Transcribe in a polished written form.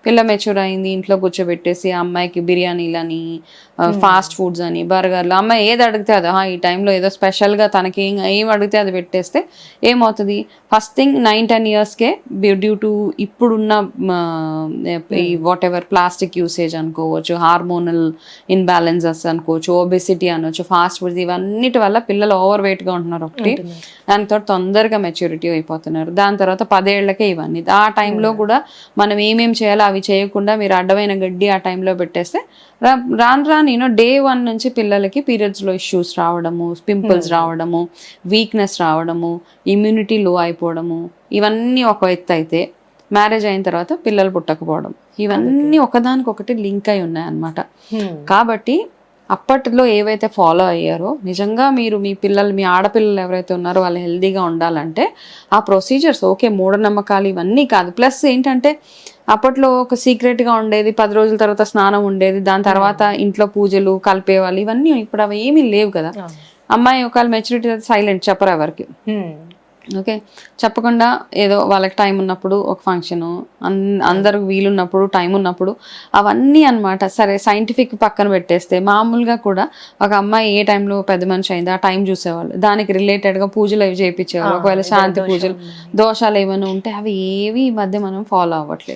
పిల్ల మెచ్యూర్ అయింది, ఇంట్లో కూర్చోబెట్టేసి ఆ అమ్మాయికి బిర్యానీలని, ఫాస్ట్ ఫుడ్స్ అని, బర్గర్లు, అమ్మాయి ఏది అడిగితే అది ఈ టైంలో ఏదో స్పెషల్గా తనకి ఏం అడిగితే అది పెట్టేస్తే ఏమవుతుంది? ఫస్ట్ థింగ్ 9-10 ఇయర్స్కే డ్యూ టు ఇప్పుడున్న ఈ వాట్ ఎవర్ ప్లాస్టిక్ యూసేజ్ అనుకోవచ్చు, హార్మోనల్ ఇన్బ్యాలెన్సెస్ అనుకోవచ్చు, ఒబెసిటీ అనొచ్చు, ఫాస్ట్ ఫుడ్స్, ఇవన్నిటి వల్ల పిల్లలు ఓవర్ వెయిట్గా ఉంటున్నారు ఒకటి. దానితో తొందరగా మెచ్యూరిటీ అయిపోతున్నారు. దాని తర్వాత 10 ఏళ్లకే ఇవన్నీ. ఆ టైంలో కూడా మనం ఏమేం చేయాలో అవి చేయకుండా మీరు అడ్డమైన గడ్డి ఆ టైంలో పెట్టేస్తే రాను డే 1 నుంచి పిల్లలకి పీరియడ్స్లో ఇష్యూస్ రావడము, పింపుల్స్ రావడము, వీక్నెస్ రావడము, ఇమ్యూనిటీ లో అయిపోవడము, ఇవన్నీ ఒక ఎత్తు అయితే మ్యారేజ్ అయిన తర్వాత పిల్లలు పుట్టకపోవడం, ఇవన్నీ ఒకదానికొకటి లింక్ అయి ఉన్నాయి అన్నమాట. కాబట్టి అప్పట్లో ఏవైతే ఫాలో అయ్యారో నిజంగా మీరు మీ పిల్లలు, మీ ఆడపిల్లలు ఎవరైతే ఉన్నారో వాళ్ళు హెల్దీగా ఉండాలంటే ఆ ప్రొసీజర్స్ ఓకే, మూఢనమ్మకాలు ఇవన్నీ కాదు. ప్లస్ ఏంటంటే అప్పట్లో ఒక సీక్రెట్గా ఉండేది, 10 రోజుల తర్వాత స్నానం ఉండేది, దాని తర్వాత ఇంట్లో పూజలు కలిపేవాళ్ళు, ఇవన్నీ ఇప్పుడు అవి ఏమీ లేవు కదా. అమ్మాయి ఒకవేళ మెచ్యూరిటీ సైలెంట్, చెప్పరు ఎవరికి. ఓకే, చెప్పకుండా ఏదో వాళ్ళకి టైం ఉన్నప్పుడు ఒక ఫంక్షను, అందరికి వీలున్నప్పుడు టైం ఉన్నప్పుడు అవన్నీ అన్నమాట. సరే సైంటిఫిక్ పక్కన పెట్టేస్తే మామూలుగా కూడా ఒక అమ్మాయి ఏ టైంలో పెద్ద మనిషి అయింది ఆ టైం చూసేవాళ్ళు, దానికి రిలేటెడ్గా పూజలు అవి చేయించేవాళ్ళు. ఒకవేళ శాంతి పూజలు, దోషాలు ఏమైనా ఉంటే అవి ఏవి ఈ మధ్య మనం ఫాలో అవ్వట్లేదు.